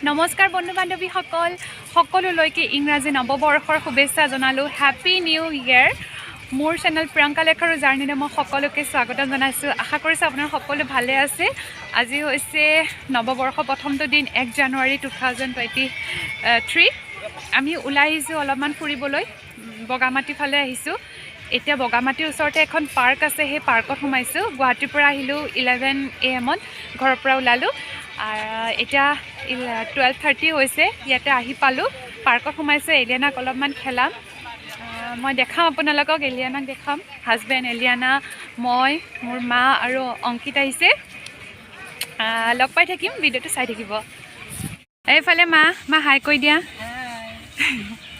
নমস্কাৰ বন্ধু বান্ধৱীসকল সকলোলৈকে ইংৰাজী নৱবৰ্ষৰ শুভেচ্ছা জনালোঁ হেপী নিউ ইয়েৰ মোৰ চেনেল প্ৰিয়ংকা লেখাৰ জাৰ্নিলৈ মই সকলোকে স্বাগতম জনাইছোঁ আশা কৰিছোঁ আপোনাৰ সকলো ভালে আছে আজি হৈছে নৱবৰ্ষ প্ৰথমটো দিন 1 জানুৱাৰী 2023 আমি ওলাই আহিছোঁ অলপমান ফুৰিবলৈ বগামাটি ফালে আহিছোঁ এতিয়া বগামাটিৰ ওচৰতে এখন পাৰ্ক আছে সেই পাৰ্কত সোমাইছোঁ গুৱাহাটীৰ পৰা আহিলোঁ 11 AM ঘৰৰ পৰা ওলালোঁ এতিয়া 12:30 হৈছে ইয়াতে আহি পালোঁ পাৰ্কত সোমাইছোঁ এলিয়ানাক অলপমান খেলাম মই দেখাম আপোনালোকক এলিয়ানাক দেখাম হাজবেণ্ড এলিয়ানা মই মোৰ মা আৰু অংকিত আহিছে লগ পাই থাকিম ভিডিঅ'টো চাই থাকিব এইফালে মা হাই কৈ দিয়া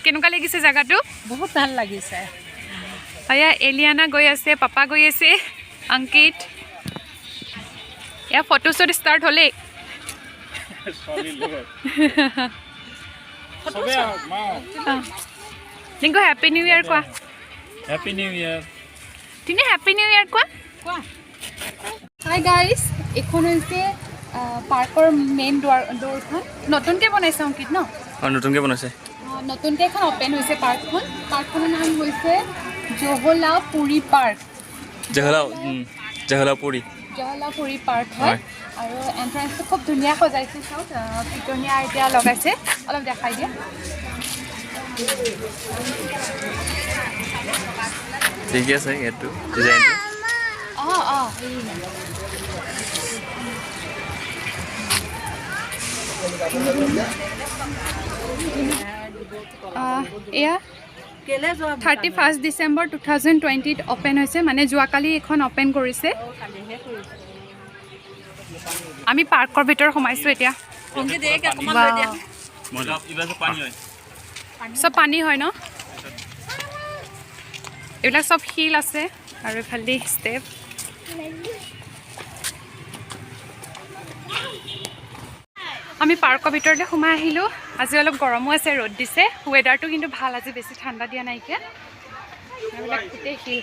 কেনেকুৱা লাগিছে জায়গাটো বহুত ভাল লাগিছে এয়া এলিয়ানা গৈ আছে পাপা গৈ আছে অংকিত এয়া ফটোশ্বুট ষ্টাৰ্ট হ'লেই Ningo happy new year kwa Happy New Year Tine happy new year kwa Hi guys ekhon hoise parkor main door khon notunke banaise Ankit no notunke banaise notunke ekhon open hoise park khon naam hoise Johola Puri Park Johola Puri Park hoy আৰু entrance খুব ধুনিয়া সজাইছে সব petunia এতিয়া লগাইছে অলপ দেখাই দিয়া ঠিক আছে এটো ডিজাইন এয়া 31 ডিসেম্বৰ 2020 ওপেন হৈছে মানে যোৱাকালি এখন ওপেন কৰিছে আমি পাৰ্কৰ ভিতৰ সোমাইছো এতিয়া সব পানী হয় ন এইবিলাক সব হিল আছে আৰু এফালে ষ্টেপ আমি পাৰ্কৰ ভিতৰলৈ সোমাই আহিলোঁ আজি অলপ গৰমো আছে ৰ'দ দিছে ৱেডাৰটো কিন্তু ভাল আজি বেছি ঠাণ্ডা দিয়া নাইকিয়া এইবিলাক গোটেই হিল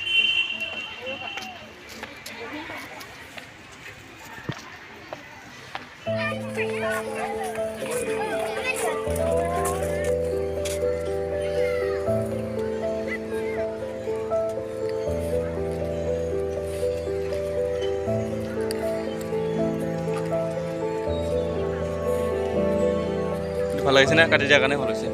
ভাল লাগিছে না কাটি দিয়াৰ কাৰণে ভাল হৈছে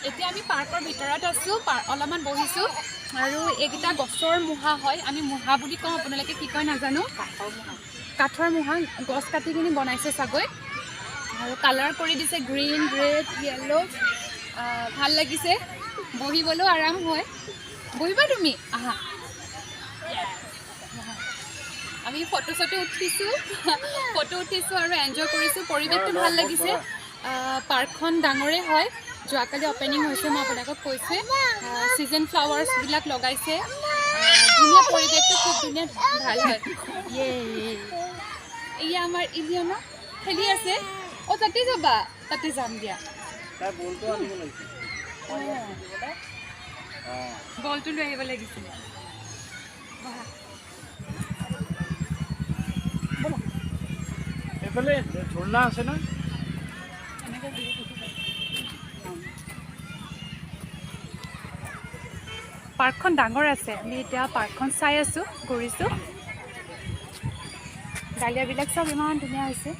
এতিয়া আমি পাৰ্কৰ ভিতৰত আছো অলপমান বহিছো আৰু এইকেইটা গছৰ মুহা হয় আমি মুহা বুলি কওঁ আপোনালোকে কি কয় নাজানো কাঠৰ মুহা গছ কাটি কিনি বনাইছে চাগৈ আৰু কালাৰ কৰি দিছে গ্ৰীন ৰেড য়েলো ভাল লাগিছে বহিবলৈও আৰাম হয় বহিবা তুমি আহা আমি ফটো উঠিছোঁ আৰু এনজয় কৰিছোঁ পৰিৱেশটো ভাল লাগিছে পাৰ্কখন ডাঙৰে হয় যোৱাকালি অপেনিং হৈছে মই আপোনালোকক কৈছে চিজন ফ্লাৱাৰ্ছবিলাক লগাইছে ধুনীয়া পৰিৱেশটো খুব ধুনীয়া ভাল হয় এয়া আমাৰ ইলিয়না খেলি আছে তাতে যাবা তাতে যাম দিয়া বলটো লৈ আহিব লাগিছিলে এফালে ঝৰ্ণা আছে না পাৰ্কখন ডাঙৰ আছে আমি এতিয়া পাৰ্কখন চাই আছোঁ ঘূৰিছোঁ ডালিয়াবিলাক চব ইমান ধুনীয়া হৈছে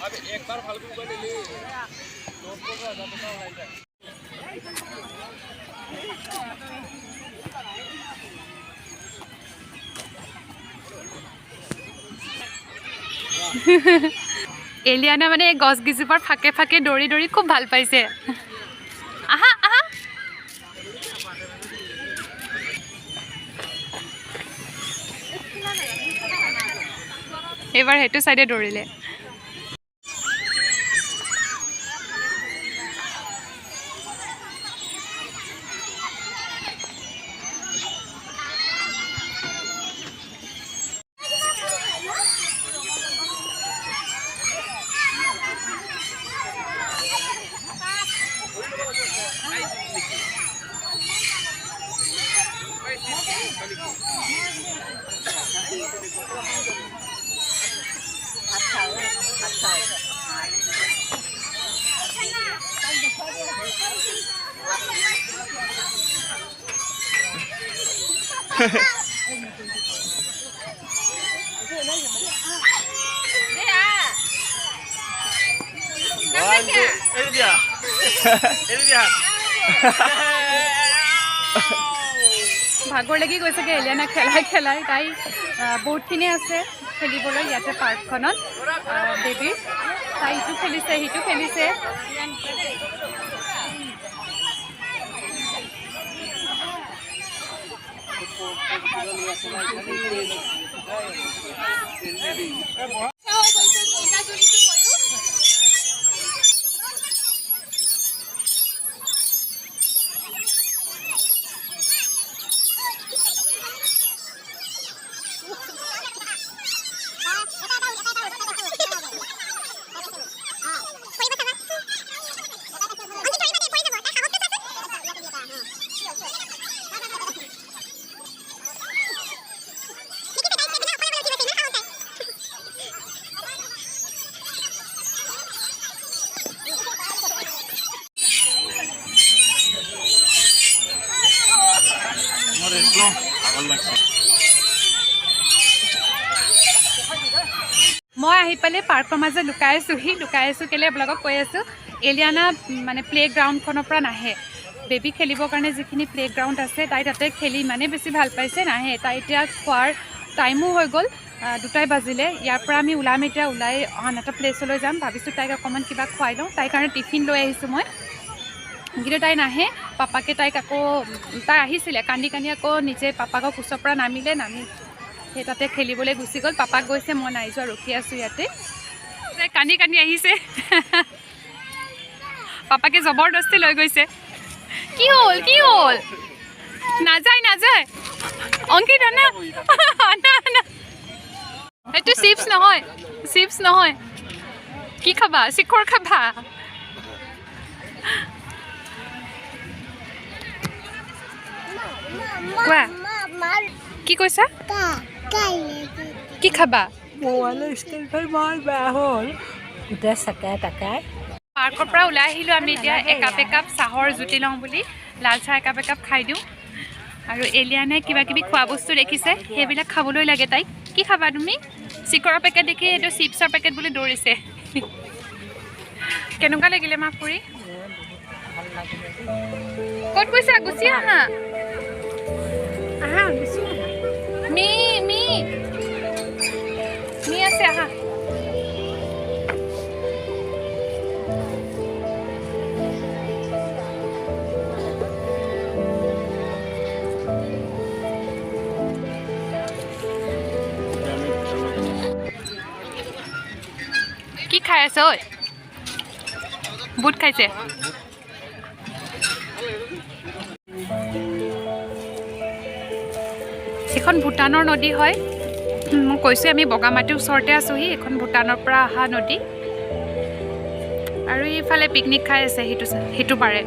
अब एक बार फालतू ऊपर ले ले 2,000 टका हो जाए এলিয়ানা মানে গছ গিজোপাৰ ফাকে ফাকে দৌৰি দৌৰি খুব ভাল পাইছে আহা আহা এইবাৰ সেইটো চাইডে দৌৰিলে ভাগৰ লাগি গৈছেগৈ এলিয়ানা খেলাই তাই বহুতখিনি আছে খেলিবলৈ ইয়াতে পাৰ্কখনত বেবী তাই ইটো খেলিছে সিটো খেলিছে মই আহি পালে পাৰ্কৰ মাজত লুকাই আছোঁ কেলৈ আপোনালোকক কৈ আছোঁ এলিয়ানা মানে প্লে'গ্ৰাউণ্ডখনৰ পৰা নাহে বেবী খেলিবৰ কাৰণে যিখিনি প্লে'গ্ৰাউণ্ড আছে তাই তাতে খেলি ইমানেই বেছি ভাল পাইছে নাহে তাই এতিয়া খোৱাৰ টাইমো হৈ গ'ল 2টাই বাজিলে ইয়াৰ পৰা আমি ওলাম এতিয়া ওলাই আন এটা প্লেচলৈ যাম ভাবিছোঁ তাইক অকণমান কিবা খুৱাই লওঁ তাইৰ কাৰণে টিফিন লৈ আহিছোঁ মই কিন্তু তাই নাহে পাপাকে তাইক আকৌ তাই আহিছিলে কান্দি আকৌ নিজে পাপাকক কোচৰ পৰা নামি সেই তাতে খেলিবলৈ গুচি গ'ল পাপাক গৈছে মই নাই যোৱা ৰখি আছোঁ ইয়াতে তাই কান্দি আহিছে পাপাকে জবৰদস্তি লৈ গৈছে কি হ'ল নাযায় অংকিতা না এইটো চিপছ নহয় কি খাবা চিখৰ খাবা কোৱা কি কৈছা কি খাবা মোবাইলৰ ষ্টেণ্ডখন বৰ বেয়া হ'ল গোটেই চেকাই টাকাই পাৰ্কৰ পৰা ওলাই আহিলোঁ আমি এতিয়া একাপ চাহৰ জুতি লওঁ বুলি লাল চাহ একাপ খাই দিওঁ আৰু এলিয়ানাই কিবা কিবি খোৱা বস্তু দেখিছে সেইবিলাক খাবলৈ লাগে তাইক কি খাবা তুমি চিকৰৰ পেকেট দেখি এইটো চিপছৰ পেকেট বুলি দৌৰিছে কেনেকুৱা লাগিলে মা ফুৰি ক'ত গৈছা গুচি আহা মি আছে আহা কি খাই আছে ঐ বুট খাইছে এখন ভূটানৰ নদী হয় মই কৈছোঁ আমি বগামাটিৰ ওচৰতে আছোঁহি এখন ভূটানৰ পৰা অহা নদী আৰু এইফালে পিকনিক খাই আছে সেইটো পাৰে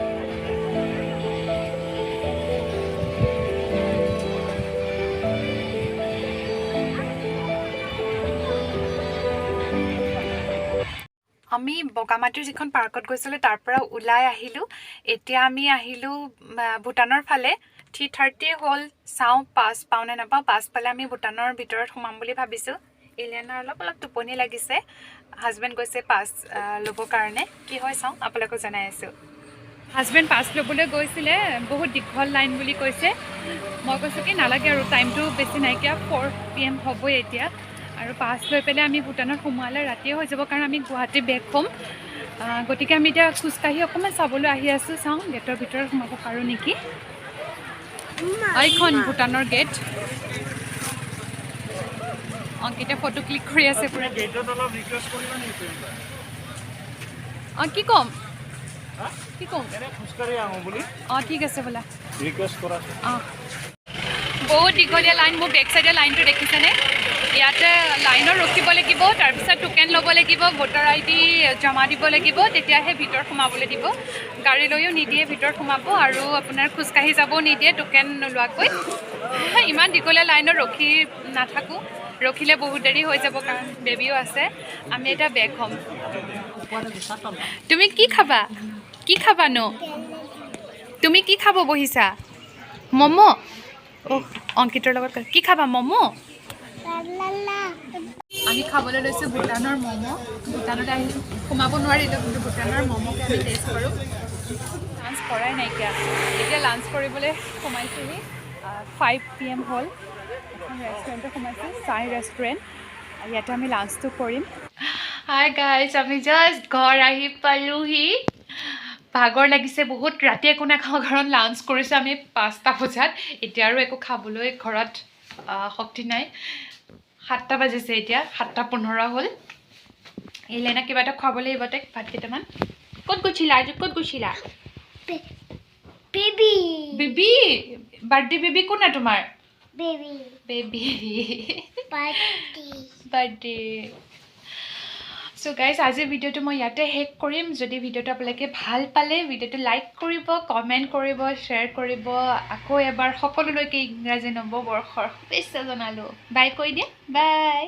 আমি বগামাটিৰ যিখন পাৰ্কত গৈছিলোঁ তাৰ পৰা ওলাই আহিলোঁ এতিয়া আমি আহিলোঁ ভূটানৰ ফালে 3:30 হ'ল চাওঁ পাছ পাওঁ নে নাপাওঁ পাছ পালে আমি ভূটানৰ ভিতৰত সোমাম বুলি ভাবিছোঁ এলিয়ানাৰ অলপ টোপনি লাগিছে হাজবেণ্ড গৈছে পাছ ল'বৰ কাৰণে কি হয় চাওঁ আপোনালোকক জনাই আছোঁ হাজবেণ্ড পাছ ল'বলৈ গৈছিলে বহুত দীঘল লাইন বুলি কৈছে মই কৈছোঁ কি নালাগে আৰু টাইমটো বেছি নাইকিয়া 4 PM হ'বই এতিয়া আৰু পাছ লৈ পেলাই আমি ভূটানত সোমোৱালে ৰাতিয়ে হৈ যাব কাৰণ আমি গুৱাহাটী বেক হ'ম গতিকে আমি এতিয়া খোজকাঢ়ি অকণমান চাবলৈ আহি আছোঁ চাওঁ গেটৰ ভিতৰত সোমাব পাৰোঁ নেকি এইখন ভূটানৰ গেট অংকিতে ফটো ক্লিক কৰি আছে পুৰা গেটত অলপ ৰিকুৱেষ্ট কৰিবা নেকি কি ক'ম কি ক'ম এনে খোজকাঢ়ি আহোঁ বুলি ঠিক আছে বোলা ৰিকুৱেষ্ট কৰা বহুত দীঘলীয়া লাইন মোৰ বেক চাইডে লাইনটো দেখিছেনে ইয়াতে লাইনত ৰখিব লাগিব তাৰপিছত টোকেন ল'ব লাগিব ভোটাৰ ID জমা দিব লাগিব তেতিয়াহে ভিতৰত সোমাবলৈ দিব গাড়ী লৈও নিদিয়ে ভিতৰত সোমাব আৰু আপোনাৰ খোজকাঢ়ি যাবও নিদিয়ে টোকেন নোলোৱাকৈ ইমান দীঘলীয়া লাইনত ৰখি নাথাকোঁ ৰখিলে বহুত দেৰি হৈ যাব কাৰণ বেবীও আছে আমি এটা বেগ হ'ম তুমি কি খাবানো তুমি কি খাব বহিছা ম'ম' অংকিতৰ লগত কি খাবা ম'ম' আমি খাবলৈ লৈছোঁ ভূটানৰ ম'ম' ভূটানত আহি সোমাব নোৱাৰিলোঁ কিন্তু ভূটানৰ ম'ম'কে আমি টেষ্ট কৰোঁ লাঞ্চ কৰাই নাইকিয়া এতিয়া লাঞ্চ কৰিবলৈ সোমাইছোঁহি 5 PM হ'ল এখন ৰেষ্টুৰেণ্টত সোমাইছোঁ চাই ৰেষ্টুৰেণ্ট ইয়াতে আমি লাঞ্চটো কৰিম হাই গাইজ আমি জাষ্ট ঘৰ আহি পালোহি ভাগৰ লাগিছে বহুত ৰাতি একো নাখাওঁ ঘৰত লাঞ্চ কৰিছোঁ আমি 5টা বজাত এতিয়া আৰু একো খাবলৈ ঘৰত শক্তি নাই 7টা বাজিছে এতিয়া 7:15 হ'ল এলেনা কিবা এটা খুৱাব লাগিব তাইক ভাত কেইটামান ক'ত গৈছিলা আজি ক'ত গৈছিলা বেবী বেবী বাৰ্থডে বেবী কোন না তোমাৰ baby baby birthday so guys আজিৰ ভিডিঅ'টো মই ইয়াতে শেষ কৰিম যদি ভিডিঅ'টো আপোনালোকে ভাল পালে ভিডিঅ'টো লাইক কৰিব কমেণ্ট কৰিব শ্বেয়াৰ কৰিব আকৌ এবাৰ সকলোলৈকে ইংৰাজী নৱবৰ্ষৰ শুভেচ্ছা জনালোঁ বাই কৈ দিয়া বাই